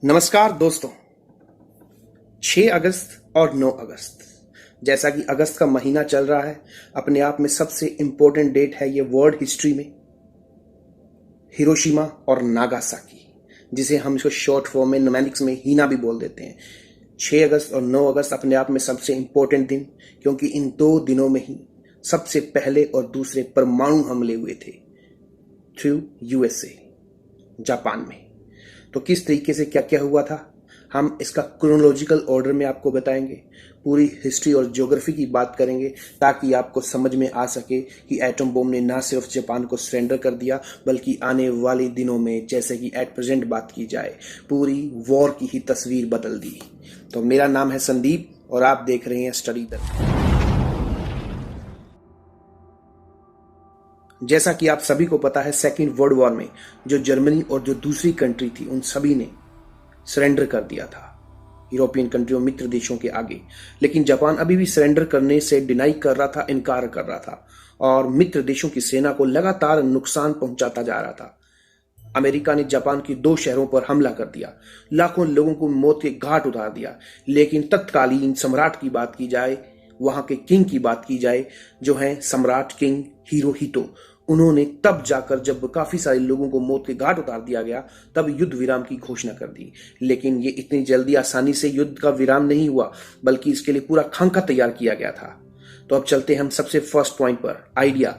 नमस्कार दोस्तों। 6 अगस्त और 9 अगस्त, जैसा कि अगस्त का महीना चल रहा है, अपने आप में सबसे इंपॉर्टेंट डेट है ये वर्ल्ड हिस्ट्री में, हिरोशिमा और नागासाकी, जिसे हम इसको शॉर्ट फॉर्म में न्यूमेरिक्स में हीना भी बोल देते हैं। 6 अगस्त और 9 अगस्त अपने आप में सबसे इंपॉर्टेंट दिन, क्योंकि इन 2 दिनों में ही सबसे पहले और दूसरे परमाणु हमले हुए थे थ्रू यूएसए, जापान में। तो किस तरीके से क्या क्या हुआ था, हम इसका क्रोनोलॉजिकल ऑर्डर में आपको बताएंगे। पूरी हिस्ट्री और ज्योग्राफी की बात करेंगे ताकि आपको समझ में आ सके कि एटम बम ने ना सिर्फ जापान को सरेंडर कर दिया, बल्कि आने वाले दिनों में, जैसे कि एट प्रेजेंट बात की जाए, पूरी वॉर की ही तस्वीर बदल दी। तो मेरा नाम है संदीप और आप देख रहे हैं स्टडी दर्पण। जैसा कि आप सभी को पता है, सेकेंड वर्ल्ड वॉर में जो जर्मनी और जो दूसरी कंट्री थी, उन सभी ने सरेंडर कर दिया था यूरोपियन कंट्रियों, मित्र देशों के आगे। लेकिन जापान अभी भी सरेंडर करने से डिनाई कर रहा था, इनकार कर रहा था, और मित्र देशों की सेना को लगातार नुकसान पहुंचाता जा रहा था। अमेरिका ने जापान के 2 शहरों पर हमला कर दिया, लाखों लोगों को मौत के घाट उतार दिया। लेकिन तत्कालीन सम्राट की बात की जाए, वहां के किंग की बात की जाए, जो है सम्राट किंग हिरोहितो, उन्होंने तब जाकर, जब काफी सारे लोगों को मौत के घाट उतार दिया गया, तब युद्ध विराम की घोषणा कर दी। लेकिन ये इतनी जल्दी आसानी से युद्ध का विराम नहीं हुआ, बल्कि इसके लिए पूरा खाका तैयार किया गया था। तो अब चलते हैं हम सबसे फर्स्ट पॉइंट पर, आइडिया।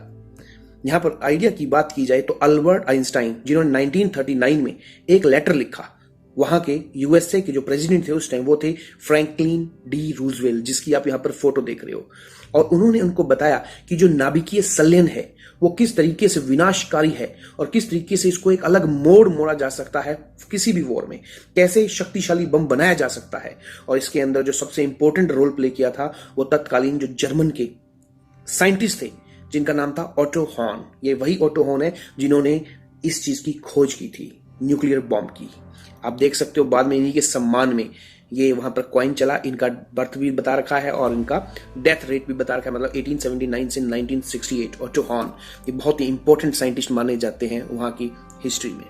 यहां पर आइडिया की बात की जाए तो अल्बर्ट आइंस्टाइन, जिन्होंने 1939 में एक लेटर लिखा, वहां के यूएसए के जो प्रेसिडेंट थे उस टाइम, वो थे फ्रैंकलिन डी रूजवेल्ट, जिसकी आप यहां पर फोटो देख रहे हो। और उन्होंने उनको बताया कि जो नाभिकीय संलयन है वो किस तरीके से विनाशकारी है और किस तरीके से इसको एक अलग मोड़ मोड़ा जा सकता है किसी भी वॉर में, कैसे शक्तिशाली बम बनाया जा सकता है। और इसके अंदर जो सबसे इंपॉर्टेंट रोल प्ले किया था वो तत्कालीन जो जर्मन के साइंटिस्ट थे, जिनका नाम था ऑटो हॉर्न। ये वही ऑटो हॉर्न है जिन्होंने इस चीज की खोज की थी, न्यूक्लियर बॉम्ब की। आप देख सकते हो बाद में इन्हीं के सम्मान में ये वहां पर कॉइन चला। इनका बर्थ भी बता रखा है और इनका डेथ रेट भी बता रखा है, मतलब 1879 से 1968। ऑटो हॉर्न ये बहुत ही इंपॉर्टेंट साइंटिस्ट माने जाते हैं वहां की हिस्ट्री में।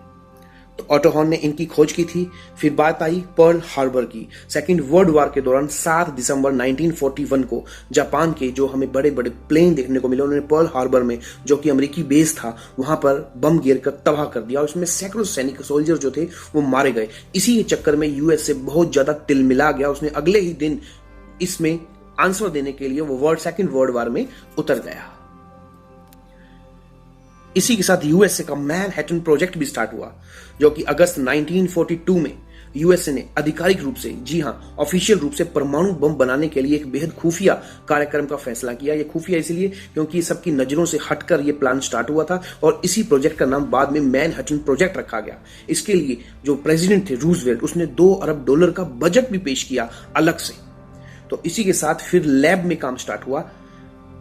तो ऑटो हॉर्न ने इनकी खोज की थी। फिर बात आई पर्ल हार्बर की। सेकेंड वर्ल्ड वॉर के दौरान 7 दिसंबर 1941 को जापान के जो हमें बड़े बड़े प्लेन देखने को मिले, उन्होंने पर्ल हार्बर में, जो कि अमेरिकी बेस था, वहां पर बम गिर कर तबाह कर दिया और उसमें सैकड़ों सैनिक सोल्जर जो थे वो मारे गए। इसी चक्कर में यूएसए बहुत ज्यादा तिलमिला गया। उसने अगले ही दिन इसमें आंसर देने के लिए वो सेकेंड वर्ल्ड वॉर में उतर गया। इसी के साथ यूएसए का मैनहट्टन प्रोजेक्ट भी स्टार्ट हुआ, जो कि अगस्त 1942 में यूएसए ने आधिकारिक रूप से, जी हां, ऑफिशियल रूप से परमाणु बम बनाने के लिए एक बेहद खुफिया कार्यक्रम का फैसला किया। ये खुफिया इसलिए क्योंकि सबकी नजरों से हटकर ये प्लान स्टार्ट हुआ था और इसी प्रोजेक्ट का नाम बाद में मैनहट्टन प्रोजेक्ट रखा गया। इसके लिए जो प्रेसिडेंट थे रूजवेल्ट, उसने $2 अरब का बजट भी पेश किया अलग से। तो इसी के साथ फिर लैब में काम स्टार्ट हुआ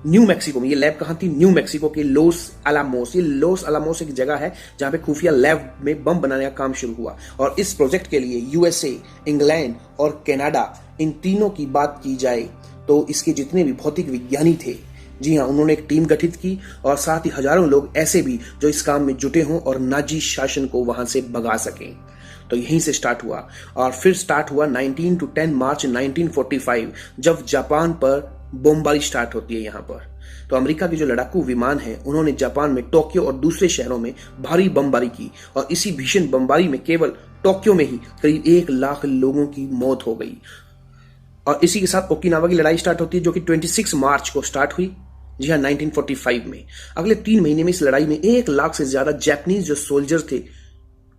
न्यू मैक्सिको में। ये लैब कहां थी? न्यू मैक्सिको के लोस अलामोस। ये लोस अलामोस एक जगह है जहां पे खुफिया लैब में बम बनाने का काम शुरू हुआ। और इस प्रोजेक्ट के लिए यूएसए, इंग्लैंड और कनाडा, इन तीनों की बात की जाए तो इसके जितने भी भौतिक विज्ञानी थे, जी हां, उन्होंने एक टीम गठित की और साथ ही हजारों लोग ऐसे भी जो इस काम में जुटे हों और नाजी शासन को वहां से भगा सकें। तो यहीं से स्टार्ट हुआ। और फिर स्टार्ट हुआ 19 to 10 मार्च 1945, जब जापान पर बमबारी स्टार्ट होती है। यहां पर तो अमेरिका के जो लड़ाकू विमान हैं, उन्होंने जापान में टोक्यो और दूसरे शहरों में भारी बमबारी की और इसी भीषण बमबारी में केवल टोक्यो में ही करीब 1 लाख लोगों की मौत हो गई। और इसी के साथ ओकिनावा की लड़ाई स्टार्ट होती है, जो कि 26 मार्च को स्टार्ट हुई, जी हाँ, 1945 में। अगले 3 महीने में इस लड़ाई में 1 लाख से ज्यादा जापानीज जो सोल्जर थे,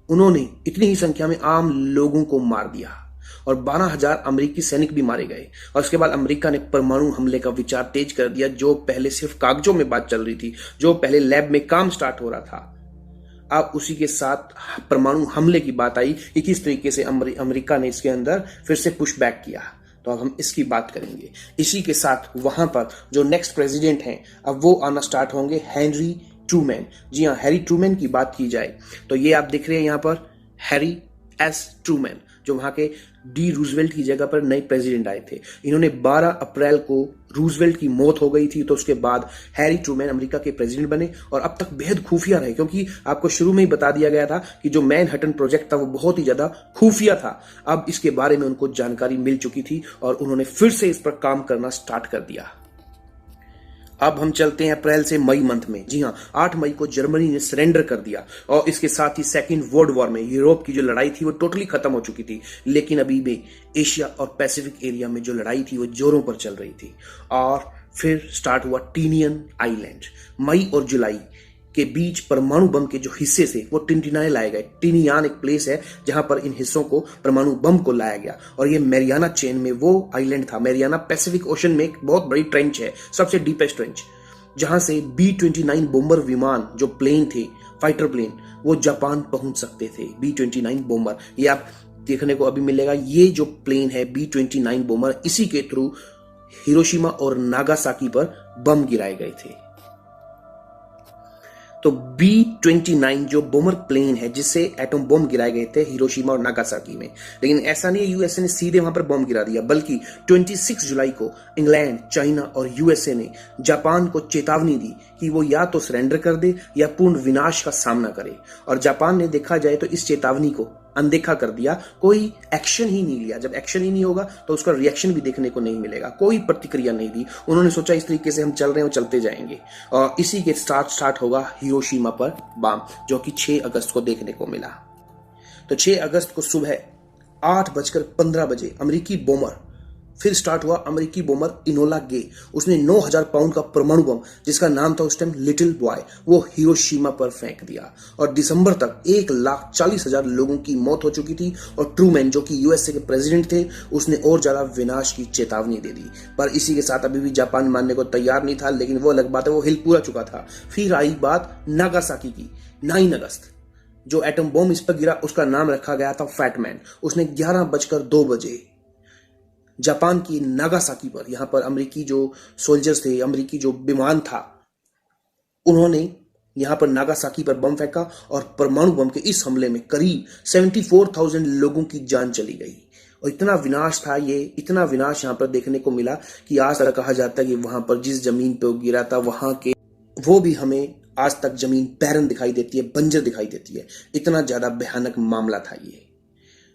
उन्होंने इतनी ही संख्या में आम लोगों को मार दिया और 12,000 अमेरिकी सैनिक भी मारे गए। और उसके बाद अमेरिका ने परमाणु हमले का विचार तेज कर दिया। जो पहले सिर्फ कागजों में बात चल रही थी, जो पहले लैब में काम स्टार्ट हो रहा था, अब उसी के साथ परमाणु हमले की बात आई कि किस तरीके से अमेरिका ने इसके अंदर फिर से पुश बैक किया। तो अब हम इसकी बात करेंगे। इसी के साथ वहां पर जो नेक्स्ट प्रेसिडेंट हैं, अब वो आना स्टार्ट होंगे, हेनरी ट्रूमैन। जी हाँ, हैरी ट्रूमैन की बात की जाए तो ये आप देख रहे हैं यहाँ पर हैरी एस ट्रूमैन, जो वहां के डी रूजवेल्ट की जगह पर नए प्रेसिडेंट आए थे। इन्होंने 12 अप्रैल को रूजवेल्ट की मौत हो गई थी, तो उसके बाद हैरी ट्रूमैन अमेरिका के प्रेसिडेंट बने और अब तक बेहद खुफिया रहे, क्योंकि आपको शुरू में ही बता दिया गया था कि जो मैनहट्टन प्रोजेक्ट था वो बहुत ही ज्यादा खुफिया था। अब इसके बारे में उनको जानकारी मिल चुकी थी और उन्होंने फिर से इस पर काम करना स्टार्ट कर दिया। अब हम चलते हैं अप्रैल से मई मंथ में। जी हां, 8 मई को जर्मनी ने सरेंडर कर दिया और इसके साथ ही सेकेंड वर्ल्ड वॉर में यूरोप की जो लड़ाई थी वो टोटली खत्म हो चुकी थी, लेकिन अभी भी एशिया और पैसिफिक एरिया में जो लड़ाई थी वो जोरों पर चल रही थी। और फिर स्टार्ट हुआ टिनियन आइलैंड। मई और जुलाई के बीच परमाणु बम के जो हिस्से थे वो टिनटिनाए लाए गए। टिनियान एक प्लेस है जहां पर इन हिस्सों को परमाणु बम को लाया गया और ये मैरियाना चेन में वो आइलैंड था। मैरियाना पैसिफिक ओशन में एक बहुत बड़ी ट्रेंच है, सबसे डीपेस्ट ट्रेंच, जहां से B-29 बॉम्बर विमान जो प्लेन थे, फाइटर प्लेन, वो जापान पहुंच सकते थे। B-29 बॉम्बर, ये आप देखने को अभी मिलेगा। ये जो प्लेन है B-29 बॉम्बर, इसी के थ्रू हिरोशिमा और नागासाकी पर बम गिराए गए थे। तो B-29 जो बॉम्बर प्लेन है जिससे एटम बम गिराए गए थे हिरोशिमा और नागासाकी में, लेकिन ऐसा नहीं है यूएसए ने सीधे वहां पर बम गिरा दिया, बल्कि 26 जुलाई को इंग्लैंड, चाइना और यूएसए ने जापान को चेतावनी दी कि वो या तो सरेंडर कर दे या पूर्ण विनाश का सामना करे। और जापान ने देखा जाए तो इस चेतावनी को अनदेखा कर दिया, कोई एक्शन ही नहीं लिया। जब एक्शन ही नहीं होगा तो उसका रिएक्शन भी देखने को नहीं मिलेगा, कोई प्रतिक्रिया नहीं दी। उन्होंने सोचा इस तरीके से हम चल रहे हैं और चलते जाएंगे, और इसी के स्टार्ट होगा हिरोशिमा पर बम, जो कि 6 अगस्त को देखने को मिला। तो 6 अगस्त को सुबह 8:15 अमेरिकी बॉम्बर फिर स्टार्ट हुआ। अमेरिकी बॉम्बर इनोला गे, उसने 9000 पाउंड का परमाणु बम, जिसका नाम था उस टाइम लिटिल बॉय, वो हिरोशिमा पर फेंक दिया और दिसंबर तक 1,40,000 लोगों की मौत हो चुकी थी। और ट्रूमैन, जो कि यूएसए के प्रेसिडेंट थे, उसने और ज्यादा विनाश की चेतावनी दे दी। पर इसी के साथ अभी भी जापान मानने को तैयार नहीं था, लेकिन वो अलग बात है, वो हिल पूरा चुका था। फिर आई बात नागासाकी की। 9 अगस्त जो एटम बम इस पर गिरा उसका नाम रखा गया था फैटमैन। उसने 11:02 जापान की नागासाकी पर, यहां पर अमेरिकी जो सोल्जर्स थे, अमेरिकी जो विमान था, उन्होंने यहां पर नागासाकी पर बम फेंका और परमाणु बम के इस हमले में करीब 74,000 लोगों की जान चली गई। और इतना विनाश था ये, इतना विनाश यहां पर देखने को मिला कि आज तक कहा जाता है कि वहां पर जिस जमीन पे वो गिरा था वहां के वो भी हमें आज तक जमीन बैरन दिखाई देती है, बंजर दिखाई देती है। इतना ज्यादा भयानक मामला था ये।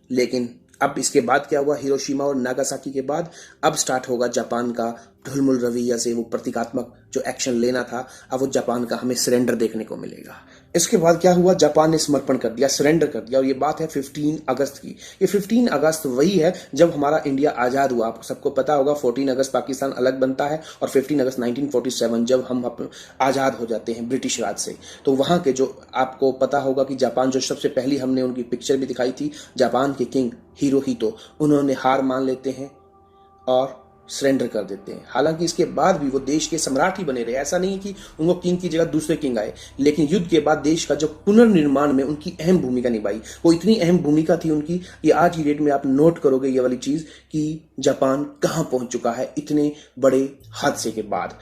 लेकिन अब इसके बाद क्या हुआ, हिरोशिमा और नागासाकी के बाद अब स्टार्ट होगा जापान का ढुलमुल रवैया से वो प्रतीकात्मक जो एक्शन लेना था, अब वो जापान का हमें सरेंडर देखने को मिलेगा। इसके बाद क्या हुआ, जापान ने समर्पण कर दिया, सरेंडर कर दिया। और ये बात है 15 अगस्त की। ये 15 अगस्त वही है जब हमारा इंडिया आजाद हुआ। आपको सबको पता होगा 14 अगस्त पाकिस्तान अलग बनता है और 15 अगस्त 1947 जब हम आजाद हो जाते हैं ब्रिटिश राज से। तो वहां के जो आपको पता होगा कि जापान जो सबसे पहली हमने उनकी पिक्चर भी दिखाई थी, जापान के किंग हिरोहितो, उन्होंने हार मान लेते हैं और सरेंडर कर देते हैं। हालांकि इसके बाद भी वो देश के सम्राट ही बने रहे, ऐसा नहीं है कि उनको किंग की जगह दूसरे किंग आए, लेकिन युद्ध के बाद देश का जो पुनर्निर्माण में उनकी अहम भूमिका निभाई। वो इतनी अहम भूमिका थी उनकी कि आज की डेट में आप नोट करोगे ये वाली चीज कि जापान कहां पहुंच चुका है इतने बड़े हादसे के बाद।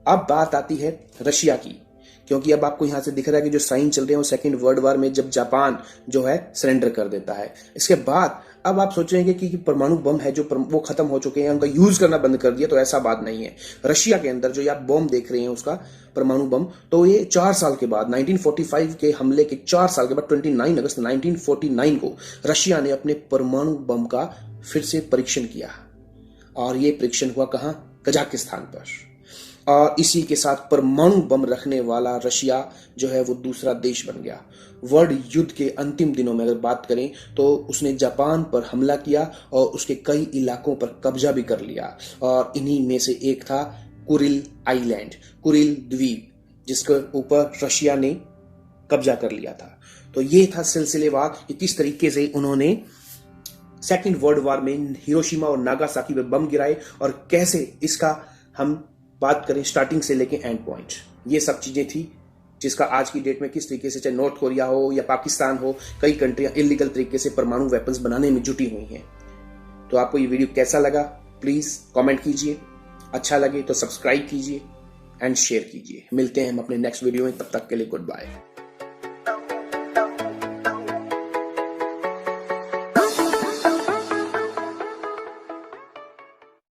अब बात आती है रशिया की, क्योंकि अब आपको यहां से दिख रहा है कि जो साइन चल रहे हैं वो सेकेंड वर्ल्ड वॉर में जब जापान जो है सरेंडर कर देता है। इसके बाद अब आप सोचेंगे कि परमाणु बम है जो वो खत्म हो चुके हैं, उनका यूज करना बंद कर दिया, तो ऐसा बात नहीं है। रशिया के अंदर जो आप बम देख रहे हैं उसका परमाणु बम, तो ये 4 साल के बाद 1945 के हमले के 4 साल के बाद 29 अगस्त 1949 को रशिया ने अपने परमाणु बम का फिर से परीक्षण किया। और ये परीक्षण हुआ कहां, कजाकिस्तान पर। और इसी के साथ परमाणु बम रखने वाला रशिया जो है वो दूसरा देश बन गया। वर्ल्ड युद्ध के अंतिम दिनों में अगर बात करें तो उसने जापान पर हमला किया और उसके कई इलाकों पर कब्जा भी कर लिया। और इन्हीं में से एक था कुरिल आइलैंड, कुरिल द्वीप, जिसके ऊपर रशिया ने कब्जा कर लिया था। तो ये था सिलसिलेवार कि किस तरीके से उन्होंने सेकेंड वर्ल्ड वॉर में हिरोशिमा और नागासाकी पर बम गिराए और कैसे इसका हम बात करें स्टार्टिंग से लेके एंड पॉइंट। ये सब चीजें थी जिसका आज की डेट में किस तरीके से, चाहे नॉर्थ कोरिया हो या पाकिस्तान हो, कई कंट्रियां इलीगल तरीके से परमाणु वेपन्स बनाने में जुटी हुई हैं। तो आपको ये वीडियो कैसा लगा प्लीज कमेंट कीजिए, अच्छा लगे तो सब्सक्राइब कीजिए एंड शेयर कीजिए। मिलते हैं हम अपने नेक्स्ट वीडियो में, तब तक के लिए गुड बाय।